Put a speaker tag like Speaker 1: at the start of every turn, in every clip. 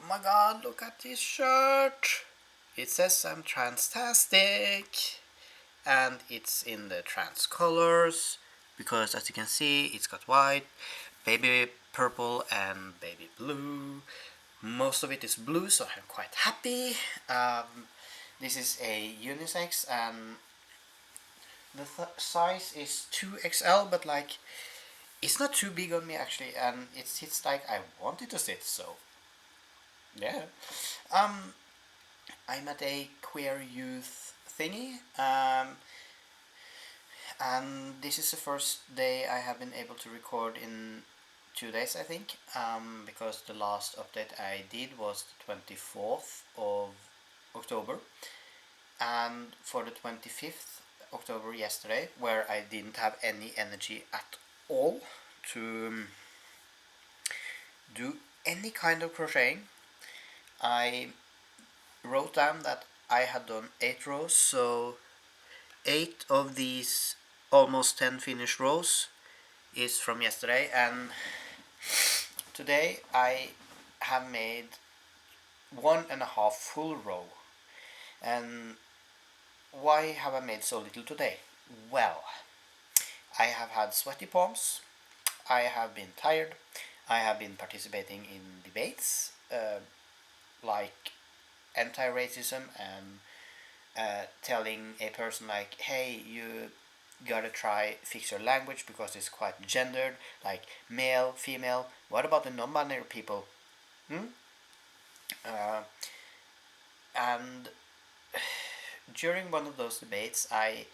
Speaker 1: my god, look at this shirt. It says I'm transtastic. And it's in the trans colors. Because as you can see, it's got white, baby purple, and baby blue. Most of it is blue, so I'm quite happy. This is a unisex, and the size is 2XL, but like it's not too big on me actually, and it sits like I want it to sit. So yeah, I'm at a queer youth thingy, and this is the first day I have been able to record in 2 days, I think, because the last update I did was the 24th of October, and for the 25th October yesterday, where I didn't have any energy at all to do any kind of crocheting, I wrote down that I had done 8 rows, so 8 of these almost 10 finished rows is from yesterday, and today I have made 1.5 full row. And why have I made so little today? Well, I have had sweaty palms, I have been tired, I have been participating in debates like anti-racism and telling a person like, hey, you gotta try fix your language because it's quite gendered, like male, female. What about the non-binary people? Uh, and during one of those debates, I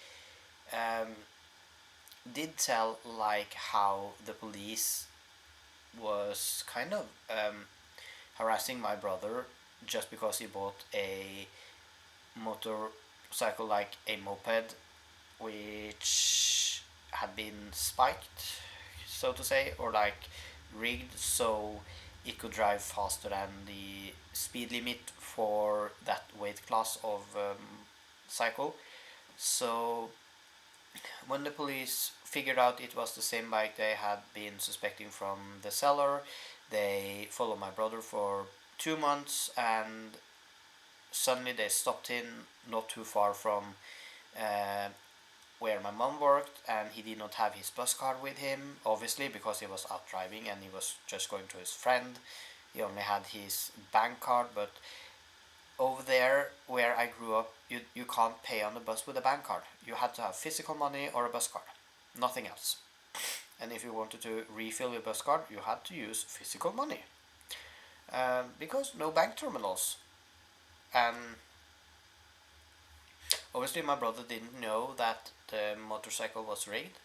Speaker 1: did tell like how the police was kind of harassing my brother just because he bought a motorcycle, like a moped, which had been spiked, so to say, or like rigged so it could drive faster than the speed limit for that weight class of cycle. So when the police figured out it was the same bike they had been suspecting from the seller, they followed my brother for 2 months, and suddenly they stopped him not too far from uh, where my mom worked, and he did not have his bus card with him, obviously, because he was out driving and he was just going to his friend. He only had his bank card, but over there where I grew up, you can't pay on the bus with a bank card. You had to have physical money or a bus card, nothing else. And if you wanted to refill your bus card, you had to use physical money, because no bank terminals. And obviously my brother didn't know that the motorcycle was rigged,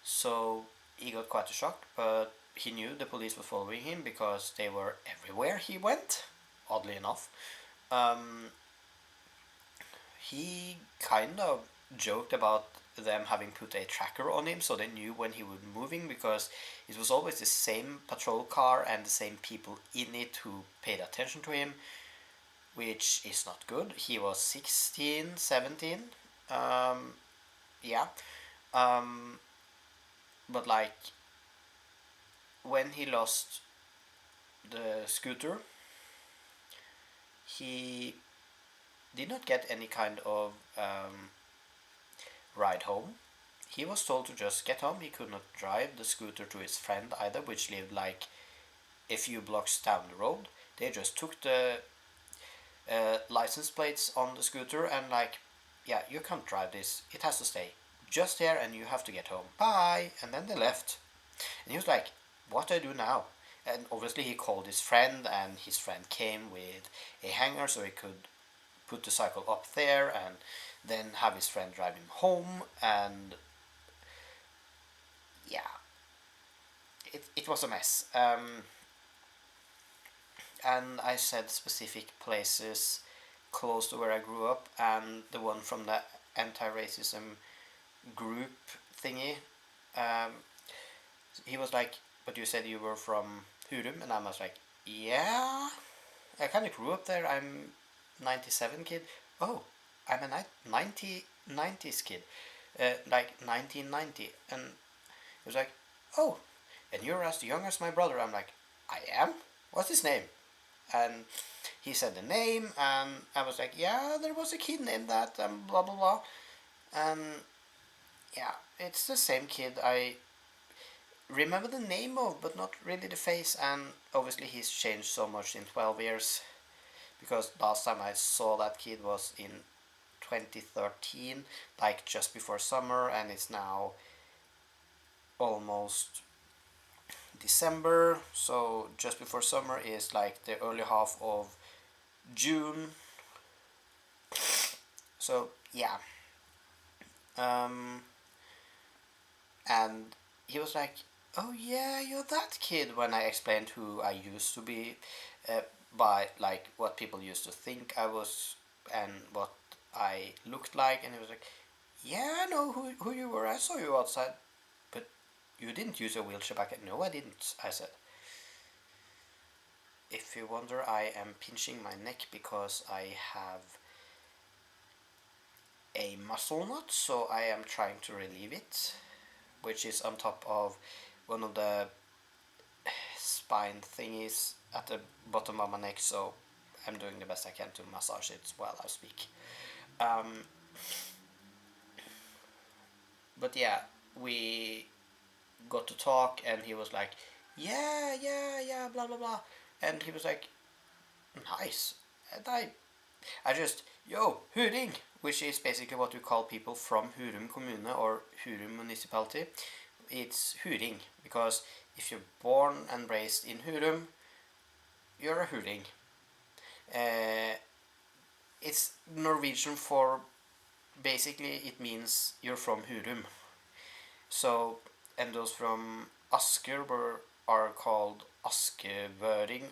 Speaker 1: so he got quite a shock, but he knew the police were following him because they were everywhere he went, oddly enough. Um, he kind of joked about them having put a tracker on him so they knew when he was moving, because it was always the same patrol car and the same people in it who paid attention to him, which is not good. He was 16, 17. Yeah. Um, but like when he lost the scooter, he did not get any kind of ride home. He was told to just get home. He could not drive the scooter to his friend either, which lived like a few blocks down the road. They just took the license plates on the scooter and like, yeah, you can't drive this. It has to stay just here and you have to get home. Bye. And then they left. And he was like, what do I do now? And obviously he called his friend, and his friend came with a hanger so he could put the cycle up there and then have his friend drive him home. And yeah, it was a mess. And I said specific places close to where I grew up, and the one from the anti-racism group thingy, um, he was like, but you said you were from Hurum, and I was like, yeah, I kind of grew up there. I'm 97 kid. Oh, I'm a 90s kid, like 1990. And he was like, oh, and you're as young as my brother. I'm like, I am? What's his name? And he said the name, and I was like, yeah, there was a kid named that, and blah blah blah. And yeah, it's the same kid I remember the name of, but not really the face. And obviously, he's changed so much in 12 years, because last time I saw that kid was in 2013, like just before summer, and it's now almost December, so just before summer is like the early half of June. So yeah, um, and he was like, "Oh yeah, you're that kid." When I explained who I used to be, uh, by like what people used to think I was and what I looked like, and he was like, "Yeah, I know who you were. I saw you outside, but you didn't use a wheelchair back then." "No, I didn't," I said. If you wonder, I am pinching my neck because I have a muscle knot, so I am trying to relieve it, which is on top of one of the spine thingies at the bottom of my neck, so I'm doing the best I can to massage it while I speak. Um, but yeah, we got to talk, and he was like, "Yeah, yeah, yeah, blah blah blah," and he was like, "Nice," and I just, yo, Huring, which is basically what we call people from Hurum kommune or Hurum municipality. It's Huring, because if you're born and raised in Hurum, you're a Huring. Uh, it's Norwegian for, basically, it means you're from Hurum. So, and those from Asker are called Askebøring,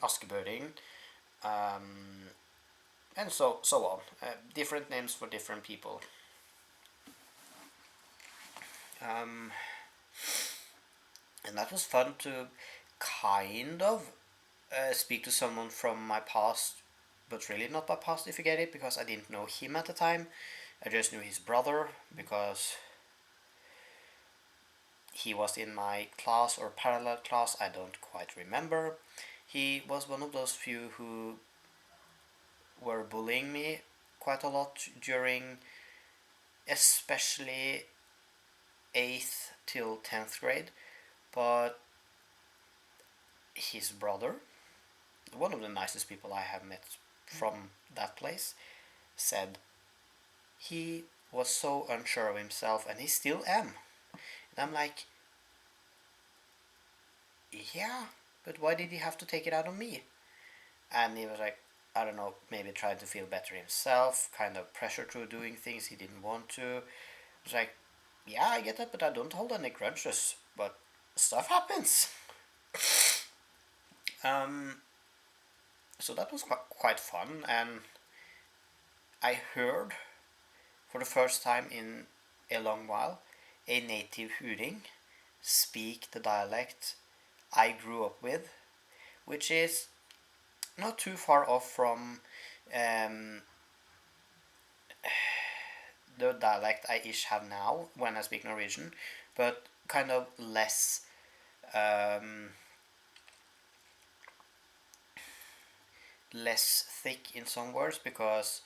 Speaker 1: um, and so on. Different names for different people. Um, and that was fun to kind of speak to someone from my past, but really not my past if you get it, because I didn't know him at the time. I just knew his brother because he was in my class or parallel class, I don't quite remember. He was one of those few who were bullying me quite a lot during especially 8th till 10th grade, but his brother, one of the nicest people I have met from that place, said he was so unsure of himself, and he still am. And I'm like, yeah, but why did he have to take it out on me? And he was like, I don't know, maybe trying to feel better himself, kind of pressure through doing things he didn't want to. I was like, yeah, I get that, but I don't hold any grudges. But stuff happens. Um, so that was quite fun, and I heard for the first time in a long while a native Huring speak the dialect I grew up with, which is not too far off from um, the dialect I ish have now when I speak Norwegian, but kind of um, less thick in some words, because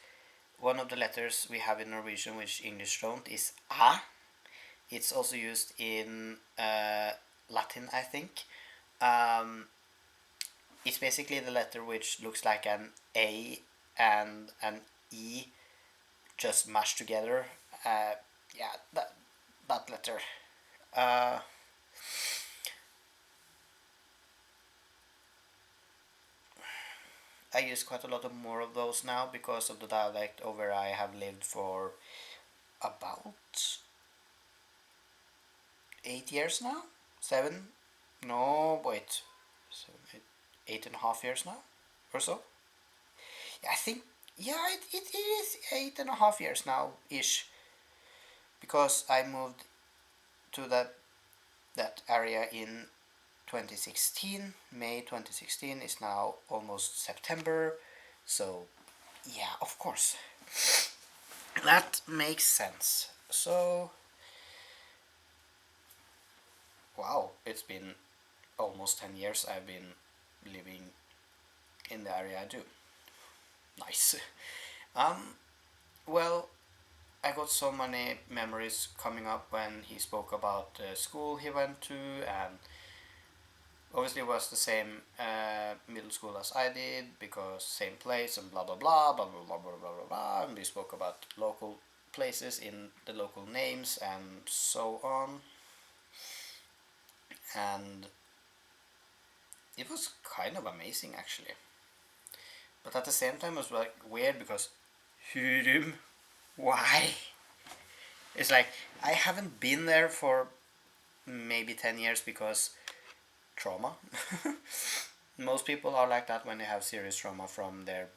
Speaker 1: one of the letters we have in Norwegian which English don't is a. It's also used in Latin, I think. Um, it's basically the letter which looks like an A and an E just mashed together. Yeah, that letter. Uh, I use quite a lot of more of those now because of the dialect of where I have lived for about 8 years now. 7? No, wait. 8.5 years now, or so. Yeah, I think. Yeah, it is 8.5 years now ish, because I moved to that area in 2016. May 2016 is now almost September, so yeah, of course. That makes sense. So, wow, it's been almost 10 years I've been living in the area I do. Nice. Um, well, I got so many memories coming up when he spoke about the school he went to, and obviously it was the same middle school as I did because same place and blah blah blah blah blah blah blah blah blah blah. And we spoke about local places in the local names and so on. And it was kind of amazing actually. But at the same time, it was like weird because Hurum, why? It's like I haven't been there for maybe 10 years because trauma. Most people are like that when they have serious trauma from their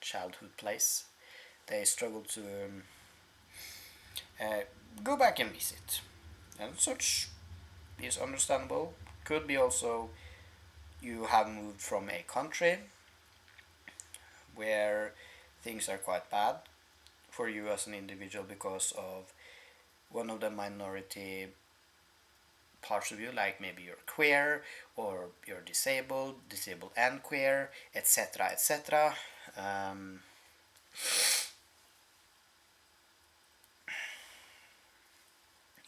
Speaker 1: childhood place. They struggle to uh, go back and visit. And such is understandable. Could be also you have moved from a country where things are quite bad for you as an individual because of one of the minority parts of you, like maybe you're queer or you're disabled and queer, etc., etc. Um,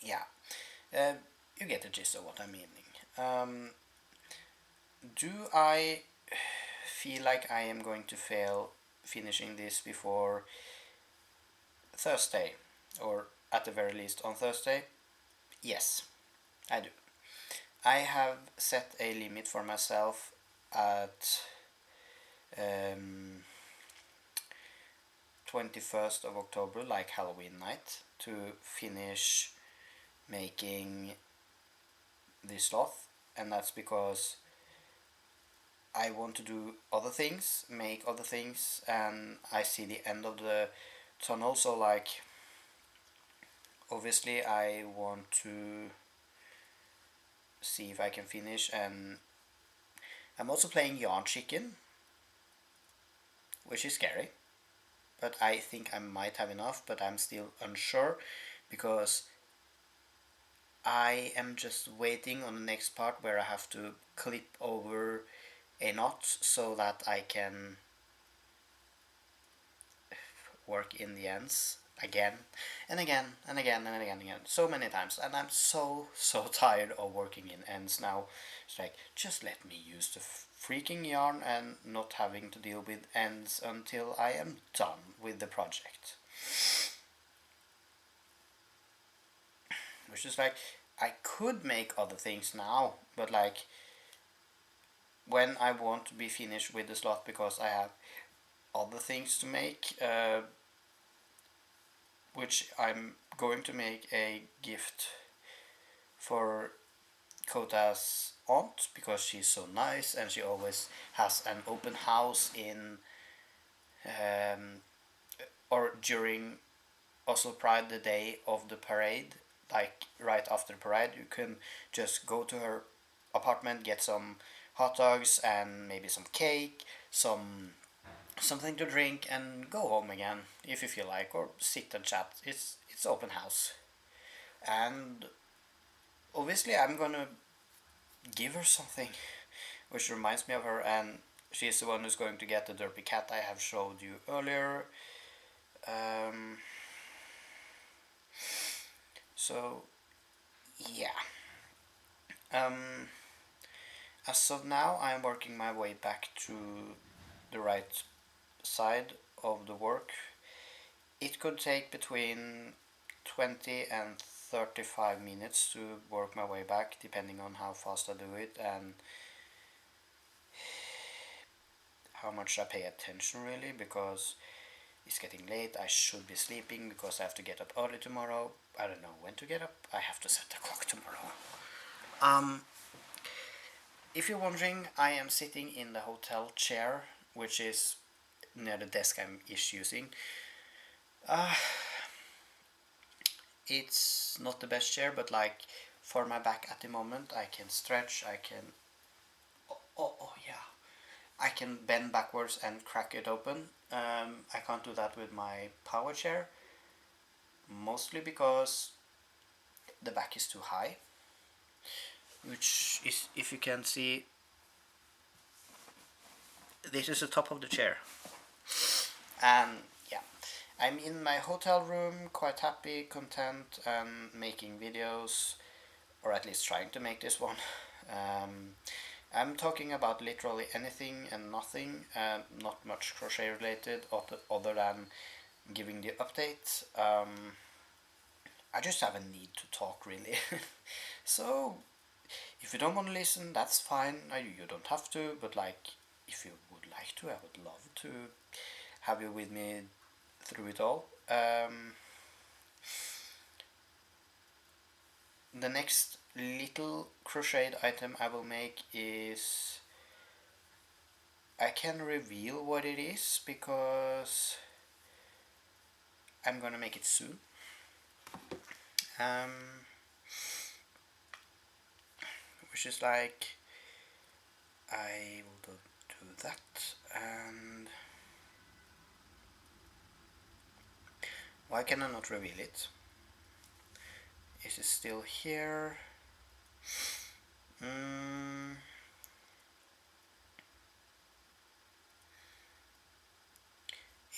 Speaker 1: yeah, uh, you get the gist of what I'm meaning. Do I feel like I am going to fail finishing this before Thursday, or at the very least on Thursday? Yes, I do. I have set a limit for myself at um, 21st of October, like Halloween night, to finish making the sloth, and that's because I want to do other things, make other things, and I see the end of the tunnel. So, like, obviously, I want to see if I can finish, and I'm also playing Yarn Chicken, which is scary, but I think I might have enough, but I'm still unsure because I am just waiting on the next part where I have to clip over a knot so that I can work in the ends again and again and again and again and again so many times, and I'm so tired of working in ends now. It's like, just let me use the freaking yarn and not having to deal with ends until I am done with the project. Which is like, I could make other things now, but like when I want to be finished with the slot because I have other things to make, which I'm going to make a gift for Kota's aunt because she's so nice and she always has an open house in um, or during Oslo Pride, the day of the parade, like right after the parade. You can just go to her apartment, get some hot dogs and maybe some cake, something to drink, and go home again if you feel like, or sit and chat. It's open house, and obviously I'm gonna give her something, which reminds me of her, and she's the one who's going to get the derpy cat I have showed you earlier. Um, so yeah. Um, as of now, I'm working my way back to the right side of the work. It could take between 20 and 35 minutes to work my way back, depending on how fast I do it and how much I pay attention, really, because it's getting late. I should be sleeping because I have to get up early tomorrow. I don't know when to get up. I have to set the clock tomorrow. Um, if you're wondering, I am sitting in the hotel chair, which is near the desk I'm using. Uh, it's not the best chair, but like for my back at the moment, I can stretch. I can. Oh yeah. I can bend backwards and crack it open. I can't do that with my power chair, mostly because the back is too high. Which is, if you can see, this is the top of the chair. And yeah, I'm in my hotel room, quite happy, content, and making videos, or at least trying to make this one. Um, I'm talking about literally anything and nothing, not much crochet related, other than giving the update. I just have a need to talk, really. So, if you don't want to listen, that's fine. You don't have to, but like, if you would like to, I would love to have you with me through it all. The next little crocheted item I will make is, I can reveal what it is because I'm gonna make it soon. Um, which is like, I will do that, and why can I not reveal it? Is it still here?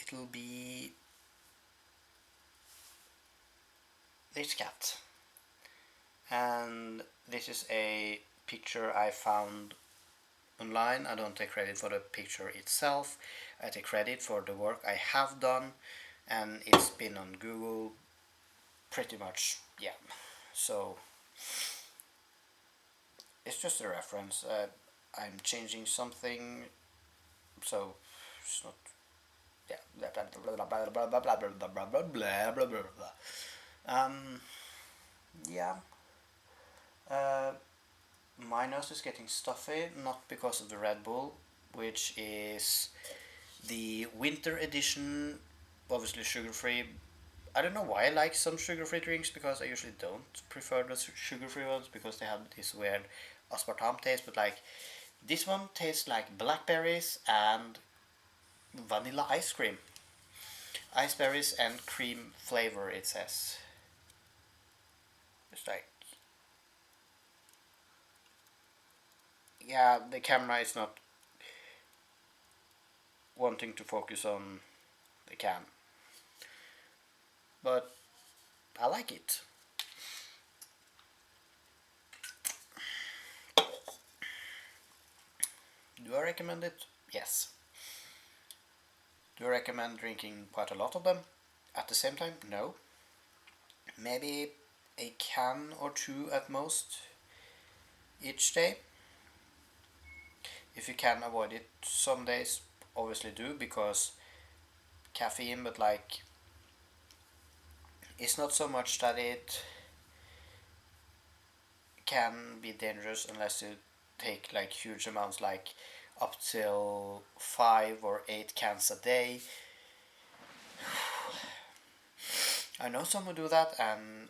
Speaker 1: It'll be this cat, and this is a picture I found online. I don't take credit for the picture itself, I take credit for the work I have done, and it's been on Google pretty much, yeah. So it's just a reference. I'm changing something, so it's not, yeah, blah blah blah blah blah blah blah blah blah blah blah blah blah blah. Yeah. Uh, my nose is getting stuffy, not because of the Red Bull, which is the winter edition, obviously sugar-free. I don't know why I like some sugar-free drinks, because I usually don't prefer the sugar-free ones because they have this weird aspartame taste, but like this one tastes like blackberries and vanilla ice cream. Ice berries and cream flavor, it says. It's like, yeah, the camera is not wanting to focus on the can, but I like it. Do I recommend it? Yes. Do I recommend drinking quite a lot of them at the same time? No. Maybe a can or two at most each day. If you can avoid it some days, obviously do, because caffeine, but like, it's not so much that it can be dangerous unless you take like huge amounts, like up till 5 or 8 cans a day. I know some who do that, and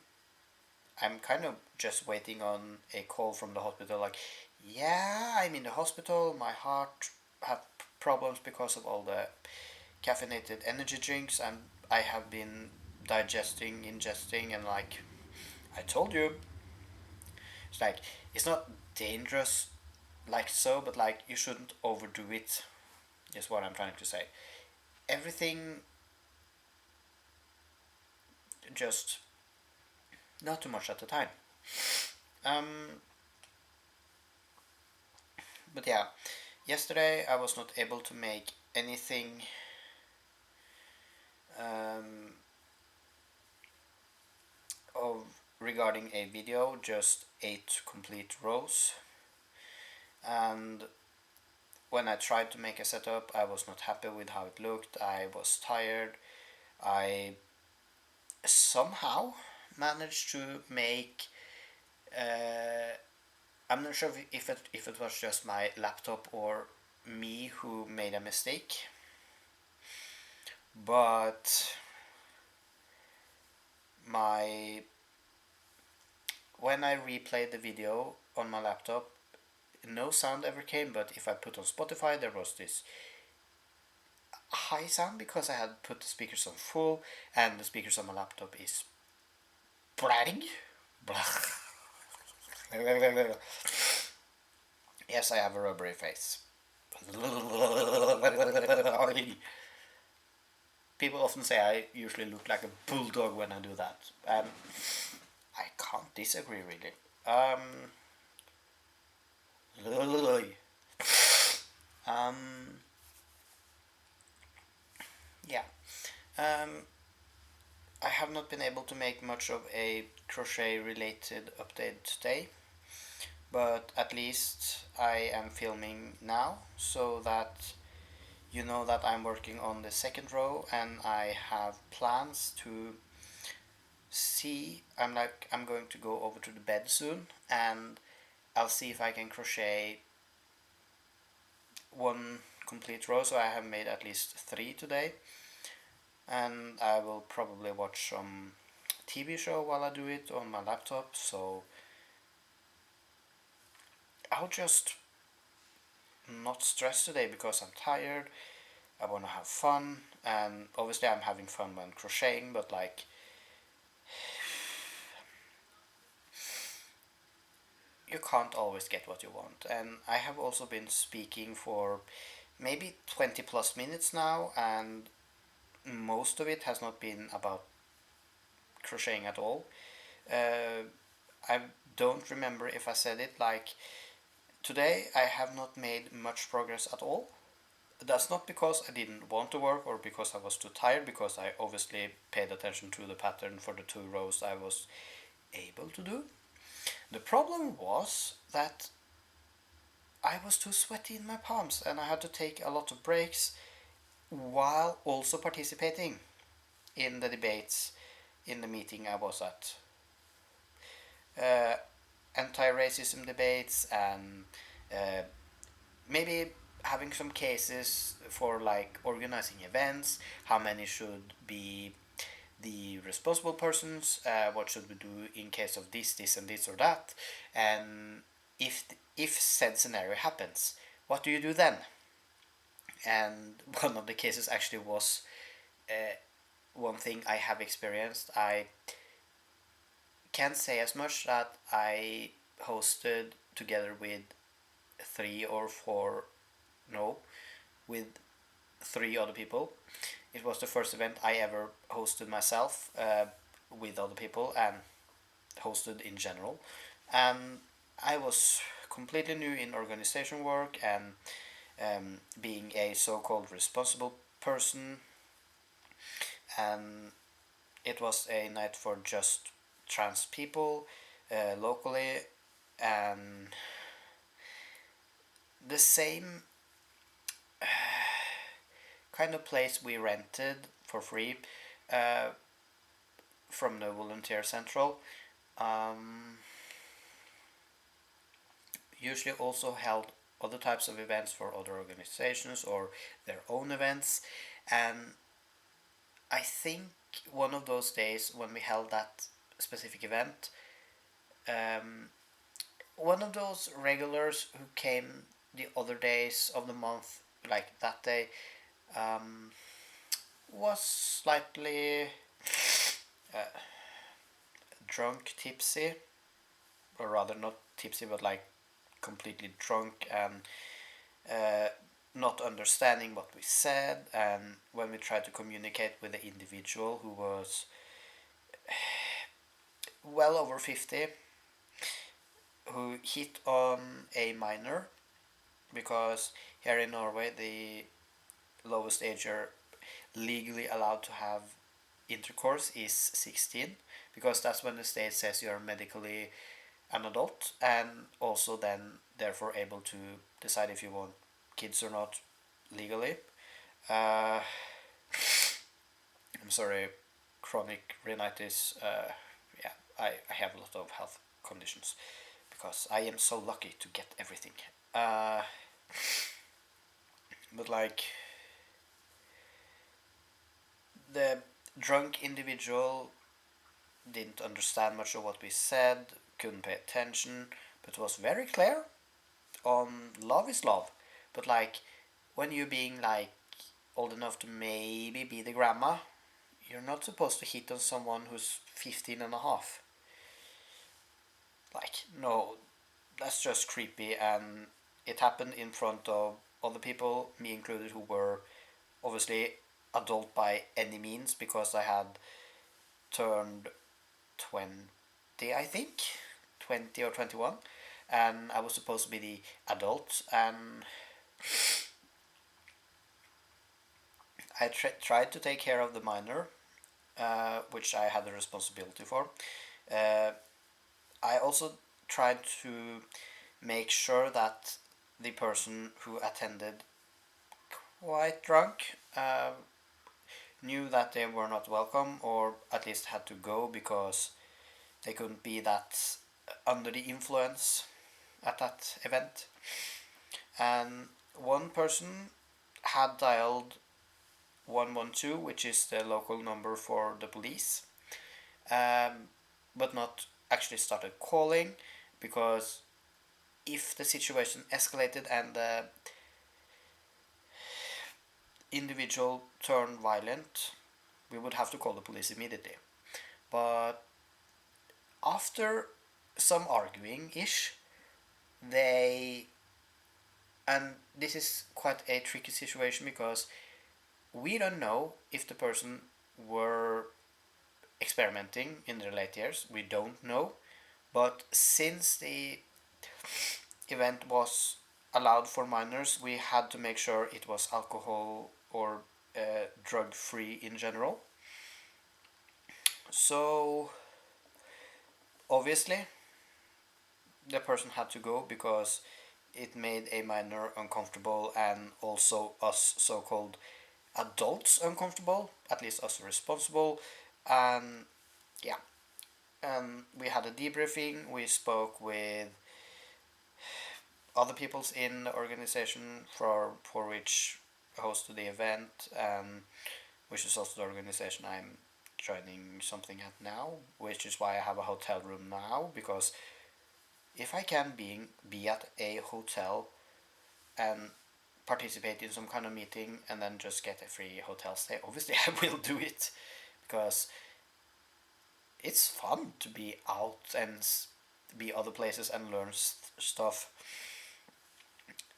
Speaker 1: I'm kind of just waiting on a call from the hospital, like, yeah, I'm in the hospital, my heart had problems because of all the caffeinated energy drinks, and I have been ingesting, and like, I told you, it's like, it's not dangerous like so, but like, you shouldn't overdo it, is what I'm trying to say. Everything, just not too much at a time. Um, but yeah, yesterday I was not able to make anything um, of regarding a video, just 8 complete rows. And when I tried to make a setup, I was not happy with how it looked. I was tired. I somehow managed to make. I'm not sure if it was just my laptop or me who made a mistake, but my when I replayed the video on my laptop, no sound ever came. But if I put on Spotify, there was this high sound because I had put the speakers on full, and the speakers on my laptop is blaring. Yes, I have a rubbery face. People often say I usually look like a bulldog when I do that, and I can't disagree really. Um, um, yeah. Um, I have not been able to make much of a crochet related update today, but at least I am filming now so that you know that I'm working on the second row and I have plans to see. I'm going to go over to the bed soon and I'll see if I can crochet one complete row, so I have made at least three today, and I will probably watch some TV show while I do it on my laptop, so I'll just not stress today because I'm tired. I want to have fun, and obviously I'm having fun when crocheting, but like you can't always get what you want. And I have also been speaking for maybe 20 plus minutes now, and most of it has not been about crocheting at all. Uh, I don't remember if I said it like today I have not made much progress at all. That's not because I didn't want to work or because I was too tired, because I obviously paid attention to the pattern for the two rows I was able to do. The problem was that I was too sweaty in my palms and I had to take a lot of breaks while also participating in the debates in the meeting I was at. Uh, Anti-racism debates and uh, maybe having some cases for like organizing events, how many should be the responsible persons, what should we do in case of this and this or that, and if said scenario happens, what do you do then? And one of the cases actually was uh, one thing I have experienced. I can't say as much that I hosted together with three or four, no, with three other people. It was the first event I ever hosted myself with other people and hosted in general. And I was completely new in organization work and being a so called responsible person. And it was a night for just trans people locally, and the same kind of place we rented for free uh, from the volunteer central. Um, Usually also held other types of events for other organizations or their own events. And I think one of those days when we held that specific event, um, one of those regulars who came the other days of the month, like that day, um, was slightly uh, drunk, tipsy, or rather not tipsy, but like completely drunk and uh, not understanding what we said. And when we tried to communicate with the individual who was well over 50, who hit on a minor, because here in Norway the lowest age you're legally allowed to have intercourse is 16, because that's when the state says you're medically an adult and also then therefore able to decide if you want kids or not legally. Uh, I'm sorry, chronic rhinitis. Yeah, I have a lot of health conditions because I am so lucky to get everything. Uh, but like the drunk individual didn't understand much of what we said, couldn't pay attention, but was very clear on love is love. But like when you're being like old enough to maybe be the grandma, you're not supposed to hit on someone who's 15 and a half. Like, no, that's just creepy, and it happened in front of other people, me included, who were obviously adult by any means because I had turned 20, I think, 20 or 21, and I was supposed to be the adult, and I tried to take care of the minor, which I had the responsibility for. Uh, I also tried to make sure that the person who attended quite drunk knew that they were not welcome, or at least had to go because they couldn't be that under the influence at that event. And one person had dialed 112, which is the local number for the police, but not actually started calling, because if the situation escalated and the individual turned violent, we would have to call the police immediately. But after some arguing ish, they, and this is quite a tricky situation because we don't know if the person were experimenting in their late years. We don't know. But since the event was allowed for minors, we had to make sure it was alcohol or drug free in general. So obviously the person had to go because it made a minor uncomfortable and also us so-called adults uncomfortable, at least us responsible. And yeah, we had a debriefing. We spoke with other peoples in the organization for which hosted the event, which is also the organization I'm joining something at now, which is why I have a hotel room now, because if I can be at a hotel and participate in some kind of meeting and then just get a free hotel stay, obviously I will do it, because it's fun to be out and be other places and learn stuff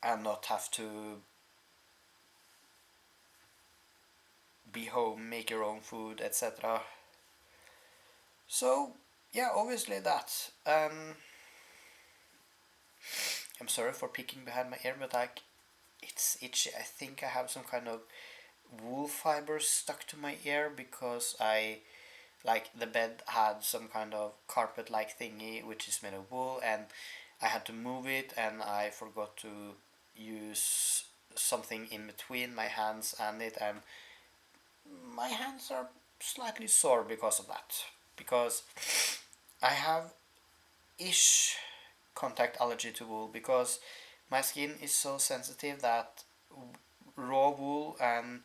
Speaker 1: and not have to be home, make your own food, etc. So yeah, obviously that. I'm sorry for picking behind my ear, but like it's itchy. I think I have some kind of wool fibers stuck to my ear because I like the bed had some kind of carpet like thingy which is made of wool, and I had to move it and I forgot to use something in between my hands and it, and my hands are slightly sore because of that, because I have ish contact allergy to wool, because my skin is so sensitive that raw wool and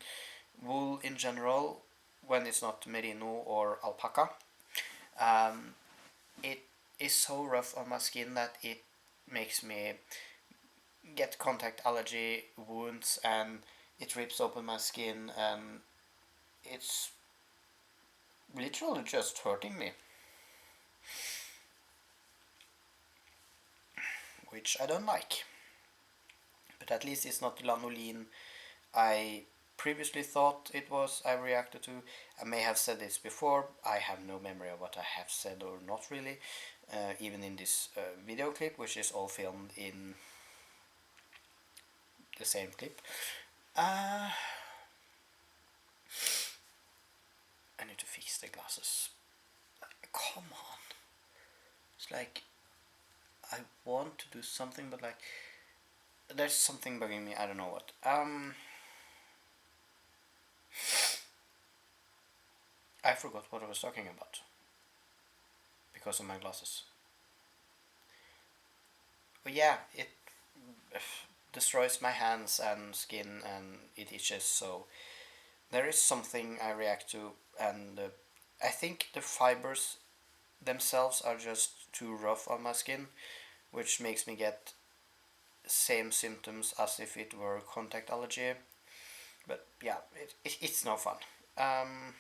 Speaker 1: wool in general, when it's not merino or alpaca, um, it is so rough on my skin that it makes me get contact allergy wounds, and it rips open my skin, and it's literally just hurting me, which I don't like. But at least it's not lanolin I previously thought it was I reacted to. I may have said this before. I have no memory of what I have said or not really. Even in this video clip, which is all filmed in the same clip. I need to fix the glasses. Come on. It's like I want to do something, but like there's something bugging me. I don't know what. I forgot what I was talking about because of my glasses. But yeah, it destroys my hands and skin and it itches, so there is something I react to, and I think the fibers themselves are just too rough on my skin, which makes me get same symptoms as if it were contact allergy. But yeah, it's no fun. Um,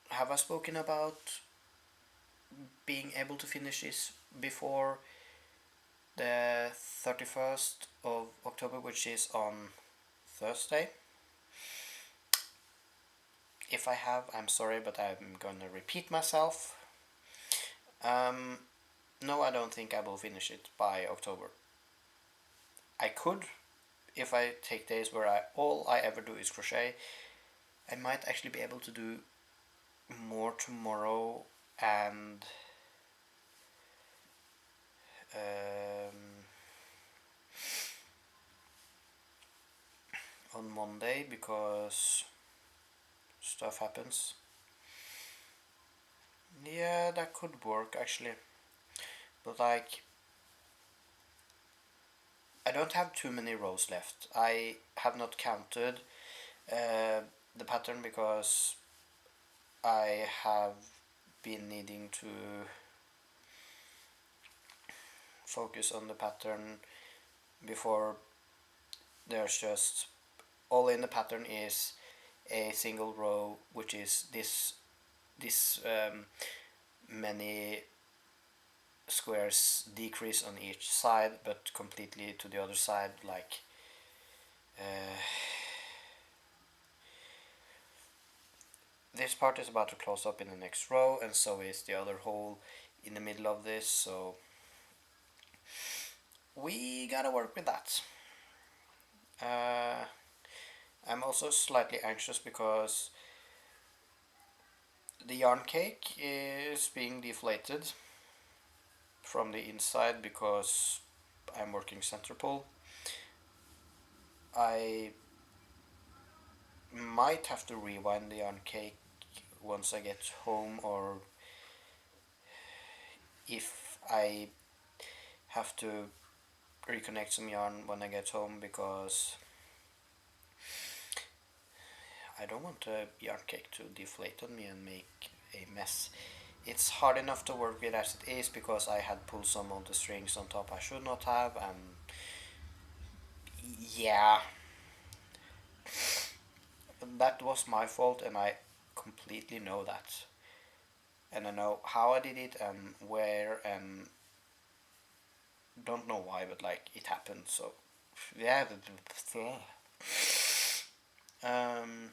Speaker 1: have I spoken about being able to finish this before the 31st of October, which is on Thursday. If I have, I'm sorry, but I'm gonna repeat myself. No, I don't think I will finish it by October. I could, if I take days where all I ever do is crochet. I might actually be able to do more tomorrow and on Monday, because stuff happens. Yeah, that could work actually. But like, I don't have too many rows left. I have not counted the pattern because I have been needing to focus on the pattern before. There's just all in the pattern is a single row, which is this many squares decrease on each side, but completely to the other side, like this part is about to close up in the next row, and so is the other hole in the middle of this, so we gotta work with that. I'm also slightly anxious because the yarn cake is being deflated from the inside because I'm working center pull. I might have to rewind the yarn cake once I get home, or if I have to reconnect some yarn when I get home, because I don't want a yarn cake to deflate on me and make a mess. It's hard enough to work with as it is because I had pulled some of the strings on top I should not have, and yeah, that was my fault and I completely know that. And I know how I did it and where, and don't know why, but like it happened, so yeah. Um,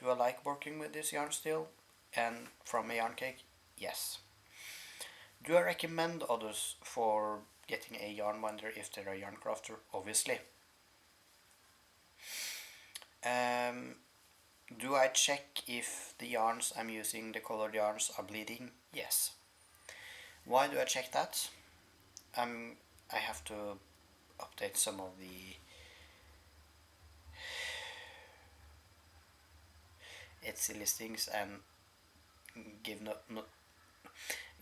Speaker 1: do I like working with this yarn still? And from a yarn cake? Yes. Do I recommend others for getting a yarn binder if they're a yarn crafter? Obviously. Um, do I check if the yarns I'm using, the colored yarns, are bleeding? Yes. Why do I check that? I have to update some of the Etsy listings and give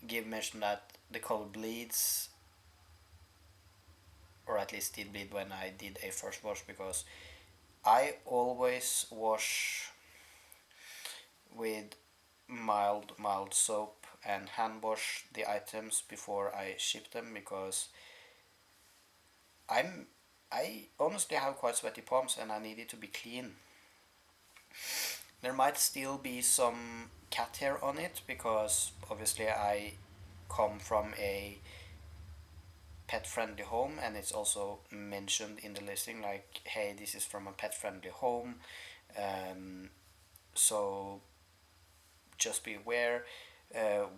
Speaker 1: give mention that the color bleeds, or at least did bleed when I did a first wash, because I always wash with mild soap and hand wash the items before I ship them, because I honestly have quite sweaty palms and I need it to be clean. There might still be some cat hair on it because obviously I come from a pet friendly home, and it's also mentioned in the listing like, hey, this is from a pet friendly home, um, so just be aware.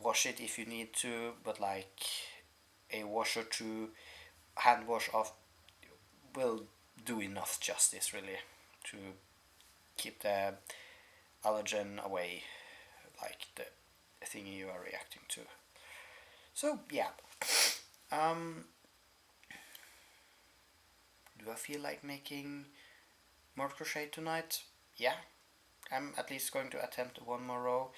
Speaker 1: Wash it if you need to, but like a wash or two hand wash off will do enough justice really to keep the allergen away, like the thing you are reacting to. So yeah, um, do I feel like making more crochet tonight? Yeah, I'm at least going to attempt one more row,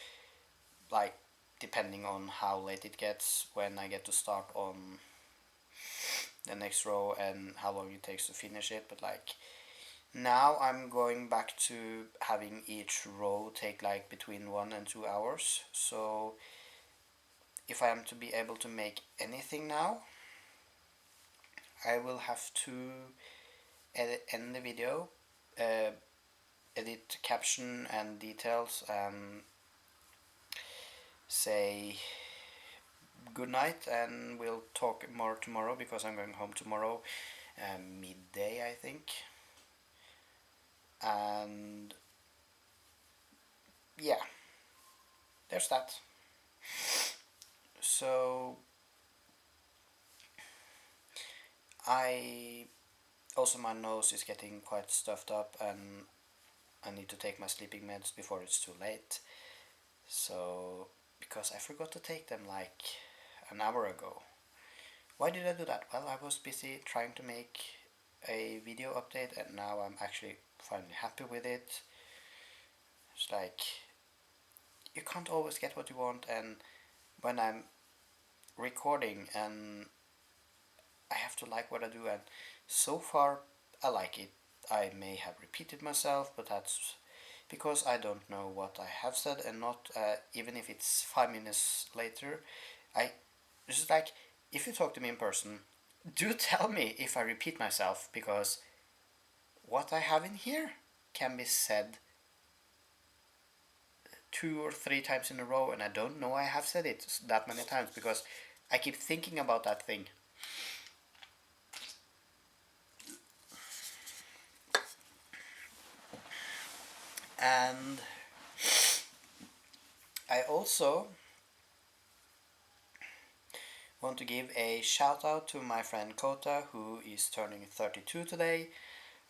Speaker 1: like depending on how late it gets when I get to start on the next row and how long it takes to finish it. But like now I'm going back to having each row take like between 1 and 2 hours, so if I am to be able to make anything now, I will have to end the video, uh, edit caption and details, and say good night, and we'll talk more tomorrow because I'm going home tomorrow, midday, I think. And yeah, there's that. So I also, my nose is getting quite stuffed up, and I need to take my sleeping meds before it's too late. So because I forgot to take them like an hour ago. Why did I do that? Well, I was busy trying to make a video update, and now I'm actually finally happy with it. It's like you can't always get what you want, and when I'm recording and I have to like what I do, and so far I like it. I may have repeated myself, but that's because I don't know what I have said, and not even if it's 5 minutes later. I just like, if you talk to me in person, do tell me if I repeat myself, because what I have in here can be said 2 or 3 times in a row, and I don't know I have said it that many times because I keep thinking about that thing. And I also want to give a shout out to my friend Kota, who is turning 32 today,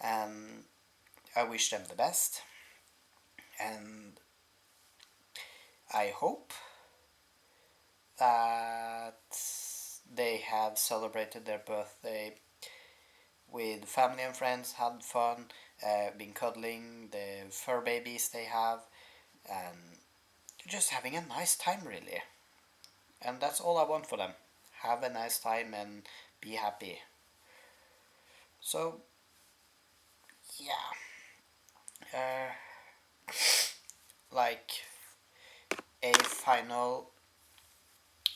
Speaker 1: and I wish them the best. And I hope that they have celebrated their birthday with family and friends, had fun, been cuddling the fur babies they have, and just having a nice time, really. And that's all I want for them. Have a nice time and be happy. So, yeah. Uh, like a final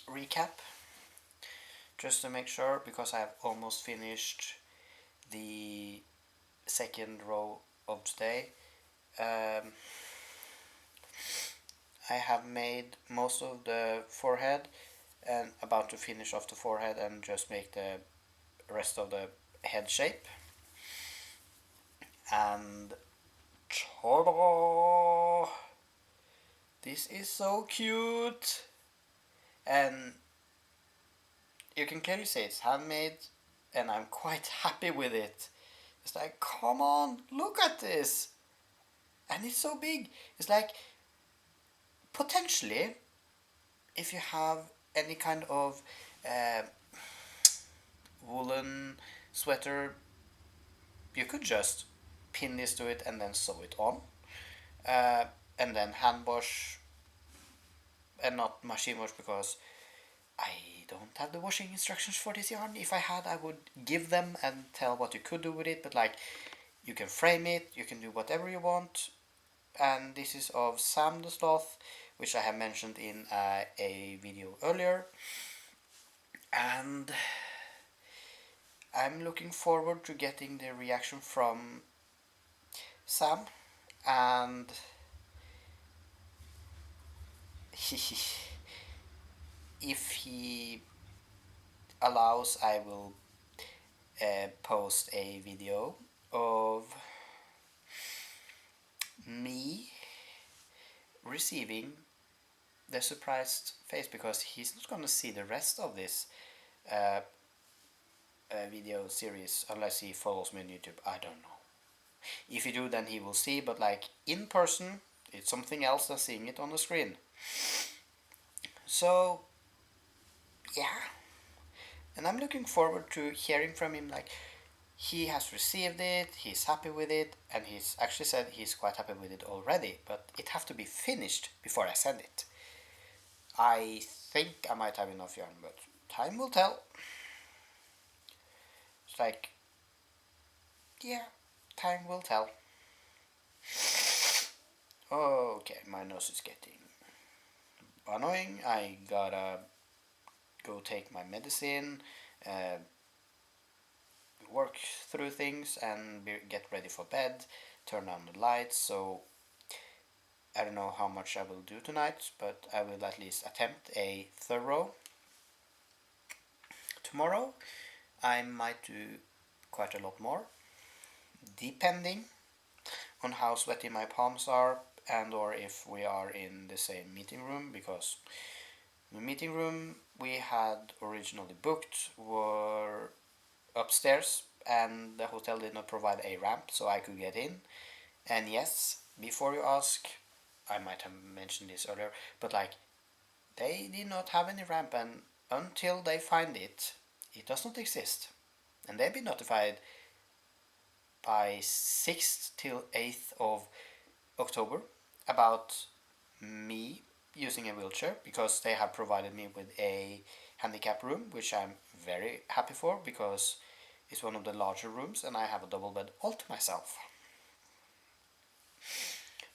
Speaker 1: recap, just to make sure, because I have almost finished the second row of today. Um, I have made most of the forehead and about to finish off the forehead and just make the rest of the head shape. And ta-da! This is so cute! And you can clearly see it's handmade, and I'm quite happy with it. It's like, come on, look at this! And it's so big. It's like, potentially, if you have any kind of uh, woolen sweater, you could just pin this to it and then sew it on. And then hand wash, and not machine wash, because I don't have the washing instructions for this yarn. If I had, I would give them and tell what you could do with it, but like, you can frame it, you can do whatever you want. And this is of Sam the Sloth, which I have mentioned in a video earlier. And I'm looking forward to getting the reaction from Sam, and if he allows, I will post a video of me receiving the surprised face, because he's not gonna see the rest of this uh, video series unless he follows me on YouTube. I don't know. If you do, then he will see, but like in person, it's something else than seeing it on the screen. So, yeah. And I'm looking forward to hearing from him. Like, he has received it, he's happy with it, and he's actually said he's quite happy with it already, but it have to be finished before I send it. I think I might have enough yarn, but time will tell. It's like, yeah, time will tell. Okay, my nose is getting annoying. I gotta go take my medicine, uh, work through things, and get ready for bed, turn on the lights. So I don't know how much I will do tonight, but I will at least attempt a thorough tomorrow I might do quite a lot more, depending on how sweaty my palms are and or if we are in the same meeting room, because the meeting room we had originally booked were upstairs and the hotel did not provide a ramp so I could get in. And yes, before you ask, I might have mentioned this earlier, but like they did not have any ramp, and until they find it, it does not exist. And they've been notified by 6th till 8th of October about me using a wheelchair because they have provided me with a handicap room, which I'm very happy for because it's one of the larger rooms and I have a double bed all to myself.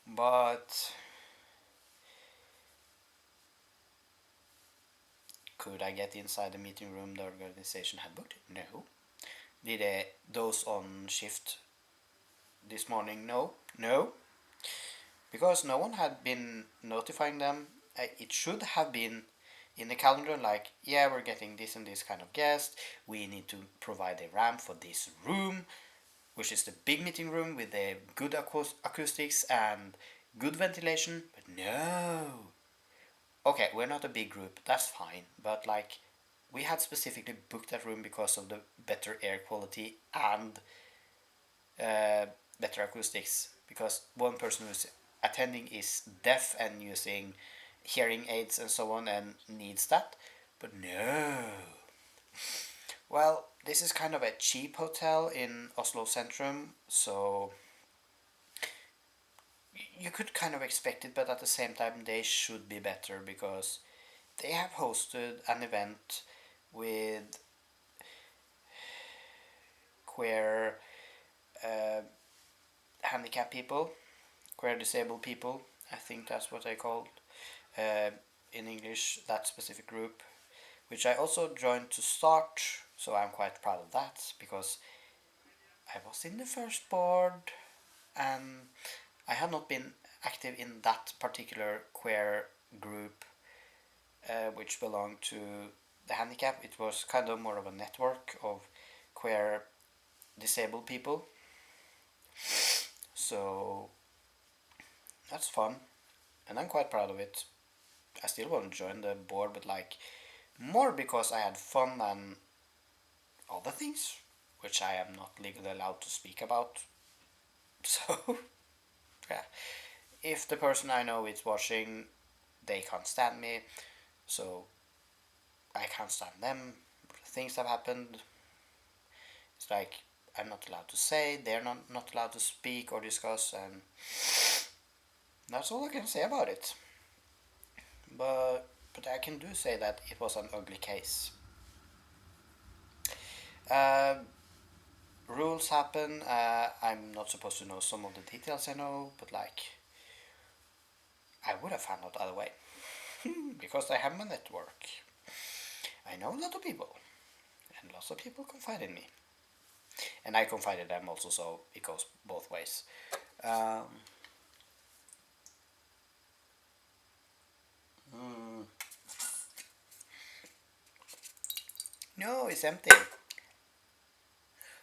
Speaker 1: But could I get inside the meeting room the organization had booked? No. Did those on shift this morning? No. No. Because no one had been notifying them. It should have been in the calendar like, yeah, we're getting this and this kind of guest. We need to provide a ramp for this room, which is the big meeting room with the good acoustics and good ventilation. But no. Okay, we're not a big group, that's fine. But like, we had specifically booked that room because of the better air quality and better acoustics. Because one person who's attending is deaf and using hearing aids and so on and needs that. But no. Well, this is kind of a cheap hotel in Oslo Centrum, so you could kind of expect it, but at the same time they should be better because they have hosted an event with queer uh, handicapped people, queer disabled people. I think that's what they called uh, in English, that specific group, which I also joined to start. So I'm quite proud of that because I was in the first board and I had not been active in that particular queer group, which belonged to the handicap. It was kind of more of a network of queer disabled people. So that's fun, and I'm quite proud of it. I still want to join the board, but like more because I had fun than other things, which I am not legally allowed to speak about. So yeah, if the person I know is watching, they can't stand me, so I can't stand them. Things have happened. It's like I'm not allowed to say, they're not allowed to speak or discuss, and that's all I can say about it. But I can do say that it was an ugly case. Uh, Rules happen. I'm not supposed to know some of the details I know, but like I would have found out other way because I have my network. I know a lot of people, and lots of people confide in me, and I confide in them also. So it goes both ways. Um, mm, no, it's empty.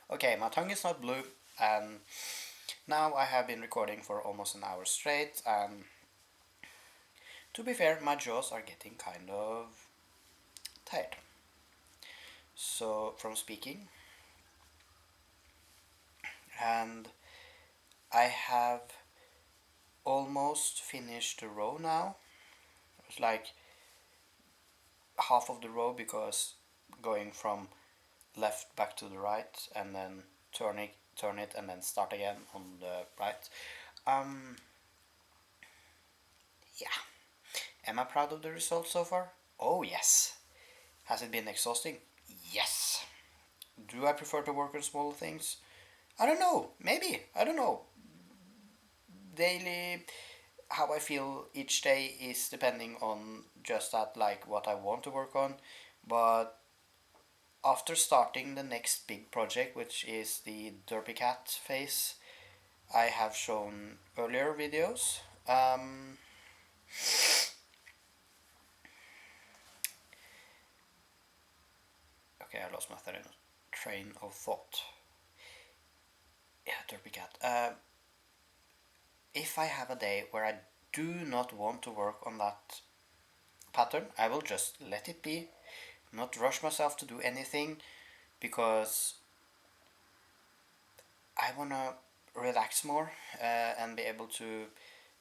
Speaker 1: Okay, my tongue is not blue, and now I have been recording for almost an hour straight, and to be fair, my jaws are getting kind of tired. So, from speaking, and I have almost finished the row now. It's like half of the row because going from left back to the right and then turn it and then start again on the right. Um, yeah. Am I proud of the results so far? Oh yes. Has it been exhausting? Yes. Do I prefer to work on smaller things? I don't know. Maybe. I don't know. Daily, how I feel each day is depending on just that, like what I want to work on. But after starting the next big project, which is the Derpy Cat phase, I have shown earlier videos. Okay, I lost my train of thought. Yeah, derpy cat. If I have a day where I do not want to work on that pattern, I will just let it be, not rush myself to do anything, because I wanna relax more and be able to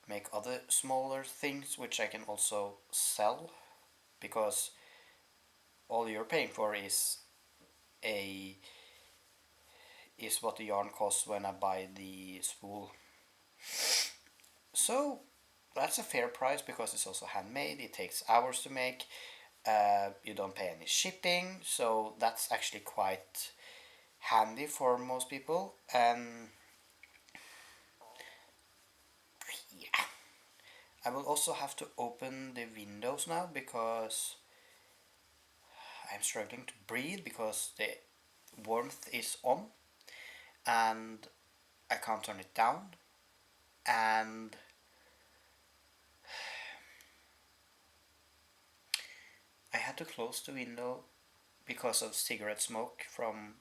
Speaker 1: make other smaller things which I can also sell, because all you're paying for a is what the yarn costs when I buy the spool. So that's a fair price because it's also handmade. It takes hours to make. You don't pay any shipping, so that's actually quite handy for most people. And yeah, I will also have to open the windows now because I'm struggling to breathe because the warmth is on and I can't turn it down. And I had to close the window because of cigarette smoke from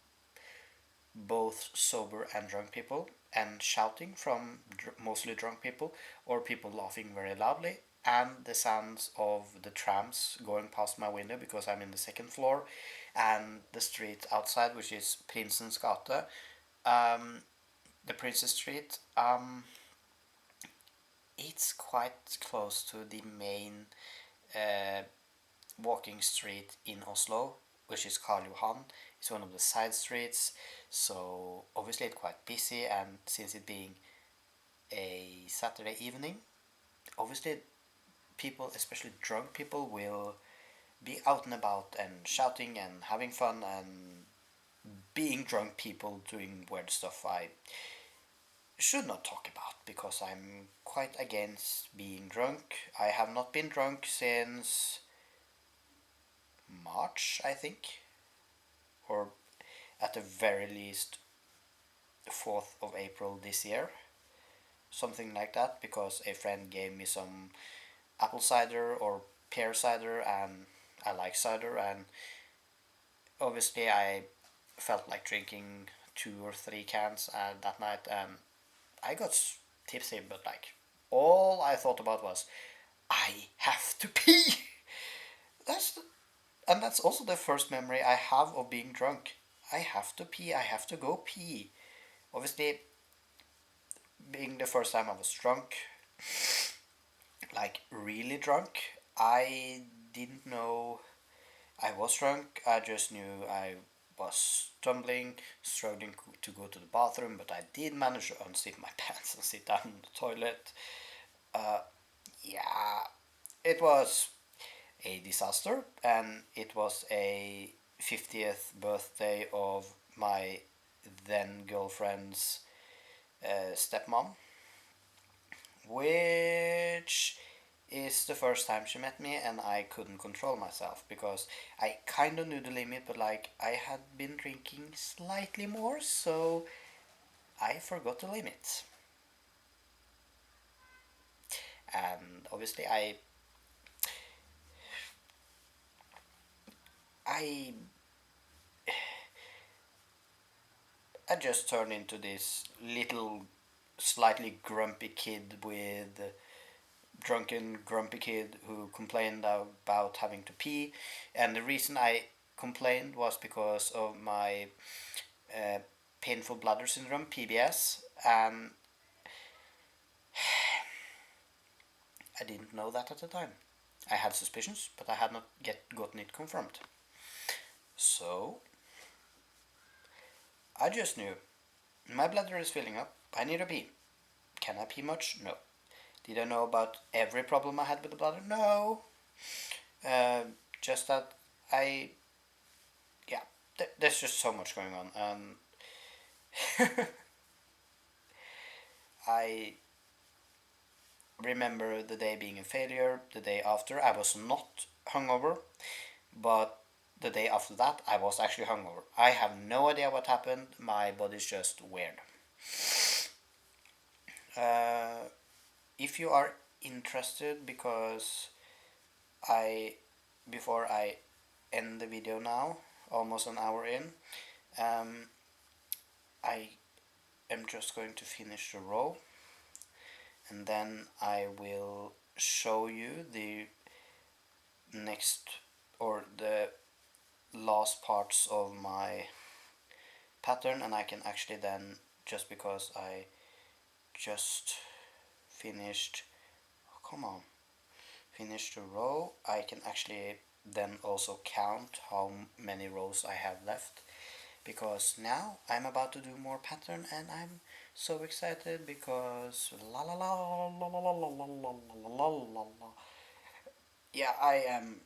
Speaker 1: both sober and drunk people, and shouting from mostly drunk people, or people laughing very loudly, and the sounds of the trams going past my window because I'm in the second floor, and the street outside, which is Prinsens Gate, the Princess Street. It's quite close to the main uh, walking street in Oslo, which is Karl Johan. It's one of the side streets, so obviously it's quite busy. And since it being a Saturday evening, obviously people, especially drunk people, will be out and about and shouting and having fun and being drunk people doing weird stuff I should not talk about because I'm quite against being drunk. I have not been drunk since March, I think, or at the very least 4th of April this year, something like that, because a friend gave me some apple cider or pear cider, and I like cider, and obviously I felt like drinking 2 or 3 cans that night, and I got tipsy, but like all I thought about was I have to pee. that's the, and that's also the first memory I have of being drunk. I have to pee. I have to go pee. Obviously, being the first time I was drunk, like really drunk, I didn't know I was drunk. I just knew I was stumbling, struggling to go to the bathroom, but I did manage to unzip my pants and sit down in the toilet. Uh, yeah, it was a disaster, and it was a 50th birthday of my then girlfriend's stepmom, which is the first time she met me, and I couldn't control myself because I kind of knew the limit, but like I had been drinking slightly more, so I forgot the limit. And obviously I I just turned into this little slightly grumpy kid with drunken grumpy kid who complained about having to pee, and the reason I complained was because of my uh, painful bladder syndrome (PBS), and I didn't know that at the time. I had suspicions, but I had not yet gotten it confirmed. So I just knew my bladder is filling up. I need a pee. Can I pee much? No. Did I know about every problem I had with the bladder? No. Uh, just that I, yeah, there's just so much going on. I remember the day being a failure. The day after, I was not hungover, but the day after that, I was actually hungover. I have no idea what happened. My body's just weird. Uh, if you are interested, because I, before I end the video now almost an hour in. Um, I am just going to finish the row, and then I will show you the next or the last parts of my pattern, and I can actually then, just because I just finished, oh, come on, finished the row, I can actually then also count how many rows I have left, because now I'm about to do more pattern and I'm so excited because la la la la la la la la la la la la. Yeah, I am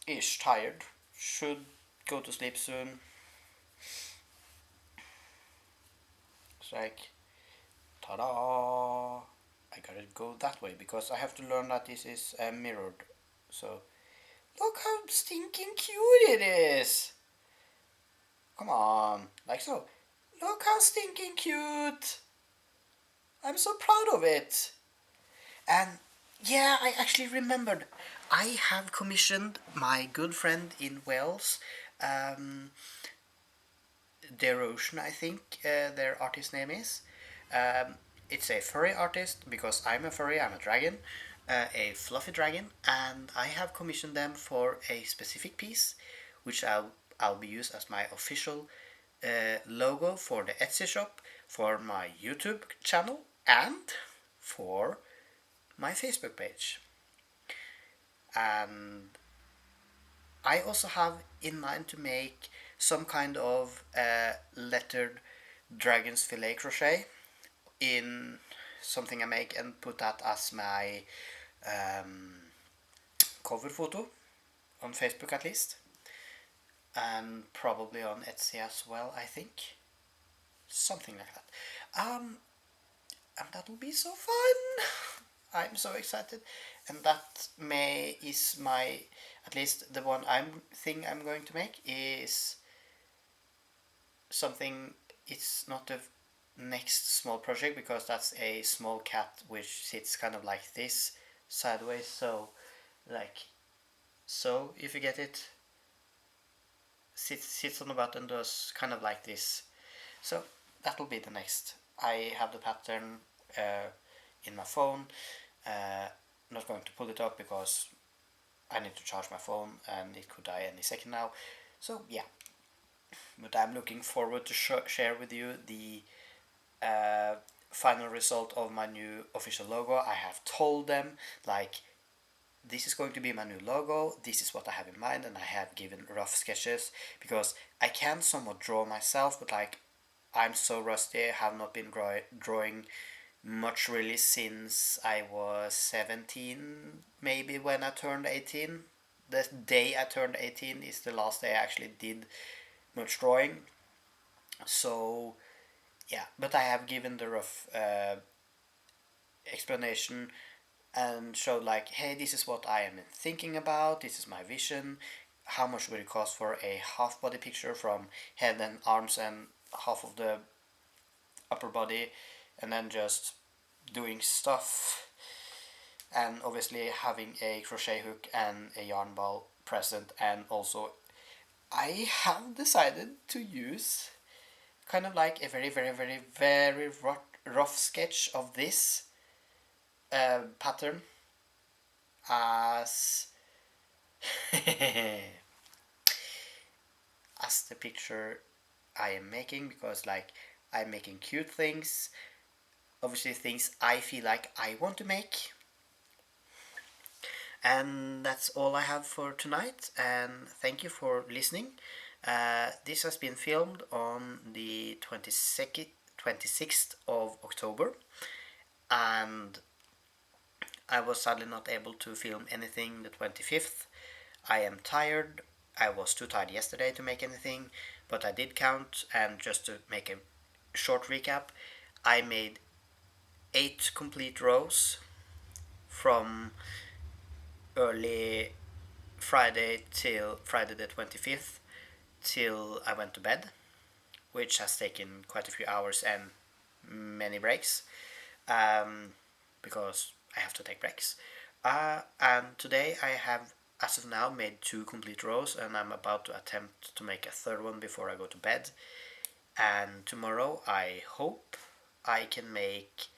Speaker 1: ish tired. Should go to sleep soon. It's like, ta-da! I gotta go that way because I have to learn that this is mirrored. So, look how stinking cute it is! Come on, like so. Look how stinking cute! I'm so proud of it! And yeah, I actually remembered. I have commissioned my good friend in Wales, um, Derotion, I think their artist name is. Um, it's a furry artist because I'm a furry, I'm a dragon, a fluffy dragon, and I have commissioned them for a specific piece, which I'll be used as my official logo for the Etsy shop, for my YouTube channel, and for my Facebook page. And I also have in mind to make some kind of lettered dragon's fillet crochet in something I make and put that as my um, cover photo on Facebook at least, and probably on Etsy as well, I think. Something like that. And that will be so fun! I'm so excited, and that may is my, at least the one I'm going to make is something. It's not a next small project because that's a small cat which sits kind of like this sideways, so like so, if you get it, sits on the butt and does kind of like this. So that will be the next. I have the pattern in my phone. Not going to pull it up because I need to charge my phone and it could die any second now. So yeah, but I'm looking forward to share with you the uh, final result of my new official logo. I have told them like, this is going to be my new logo, this is what I have in mind, and I have given rough sketches because I can somewhat draw myself, but like I'm so rusty, I have not been drawing much really since I was 17, maybe when I turned 18. The day I turned 18 is the last day I actually did much drawing. So yeah, but I have given the rough explanation and showed like, hey, this is what I am thinking about, this is my vision, how much would it cost for a half body picture from head and arms and half of the upper body, and then just doing stuff, and obviously having a crochet hook and a yarn ball present. And also I have decided to use kind of like a very very very very rough sketch of this pattern as as the picture I am making, because like I'm making cute things, obviously things I feel like I want to make. And that's all I have for tonight, and thank you for listening. This has been filmed on the 26th of October, and I was sadly not able to film anything the 25th. I am tired. I was too tired yesterday to make anything, but I did count, and just to make a short recap, I made 8 complete rows from early Friday till Friday the 25th till I went to bed, which has taken quite a few hours and many breaks, because I have to take breaks. And today I have as of now made 2 complete rows, and I'm about to attempt to make a third one before I go to bed. And tomorrow I hope I can make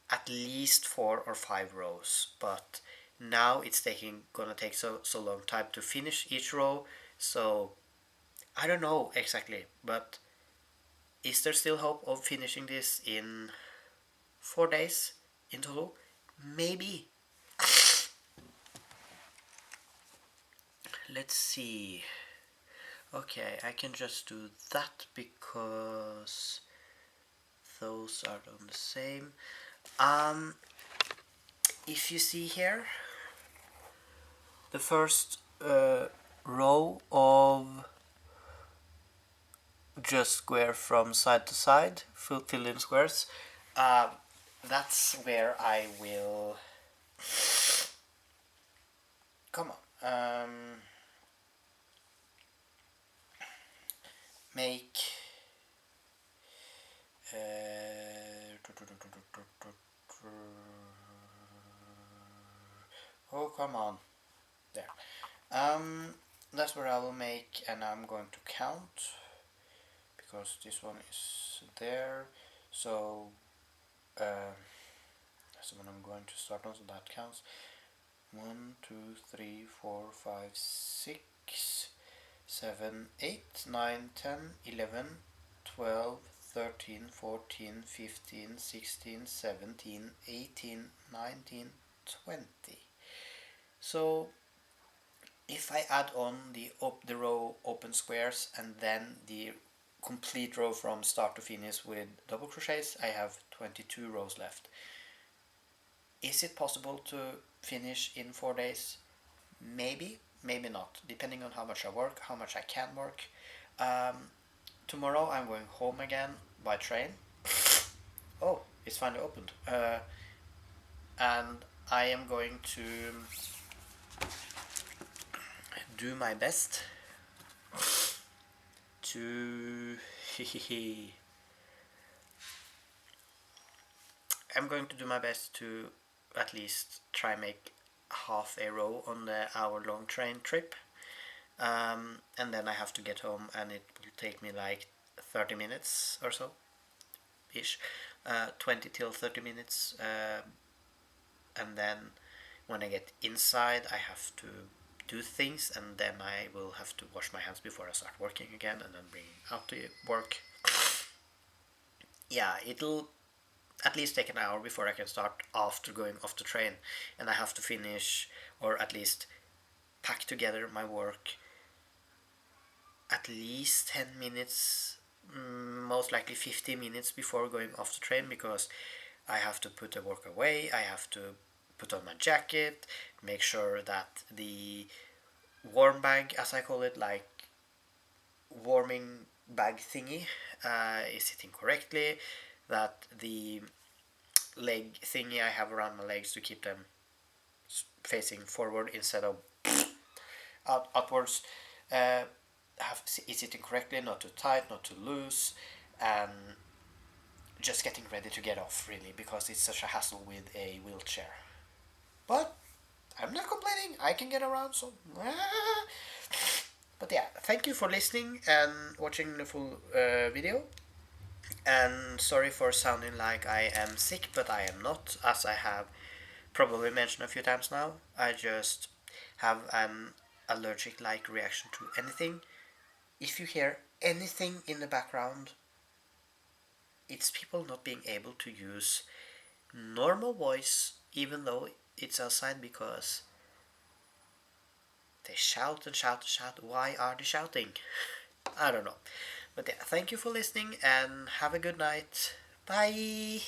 Speaker 1: at least 4 or 5 rows, but now it's gonna take so long time to finish each row, so I don't know exactly, but is there still hope of finishing this in 4 days in total? Maybe. Let's see. Okay, I can just do that because those are on the same. If you see here, the first row of just square from side to side, filled in squares, uh, that's where I will. Come on. Make. Oh, come on. There. That's where I will make, and I'm going to count because this one is there. So that's the one I'm going to start on. So that counts. 1, 2, 3, 4, 5, 6, 7, 8, 9, 10, 11, 12, 13, 14, 15, 16, 17, 18, 19, 20. So if I add on the row open squares and then the complete row from start to finish with double crochets, I have 22 rows left. Is it possible to finish in 4 days? Maybe, maybe not, depending on how much I work, how much I can work. Tomorrow I'm going home again by train. Oh, it's finally opened. And I am going to do my best to I'm going to do my best to at least try make half a row on the hour-long train trip, and then I have to get home, and it will take me like 30 minutes or so ish, 20 till 30 minutes, and then when I get inside I have to do things, and then I will have to wash my hands before I start working again, and then bring out to work. Yeah, it'll at least take an hour before I can start after going off the train, and I have to finish or at least pack together my work at least 10 minutes, most likely 15 minutes before going off the train, because I have to put the work away, I have to put on my jacket, make sure that the warm bag, as I call it, like warming bag thingy, is sitting correctly, that the leg thingy I have around my legs to keep them facing forward instead of outwards, is sitting correctly, not too tight, not too loose, and just getting ready to get off, really, because it's such a hassle with a wheelchair. But I'm not complaining, I can get around, so. But yeah, thank you for listening and watching the full video. And sorry for sounding like I am sick, but I am not, as I have probably mentioned a few times now. I just have an allergic-like reaction to anything. If you hear anything in the background, it's people not being able to use normal voice even though it's outside, because they shout and shout and shout. Why are they shouting? I don't know. But yeah, thank you for listening and have a good night. Bye!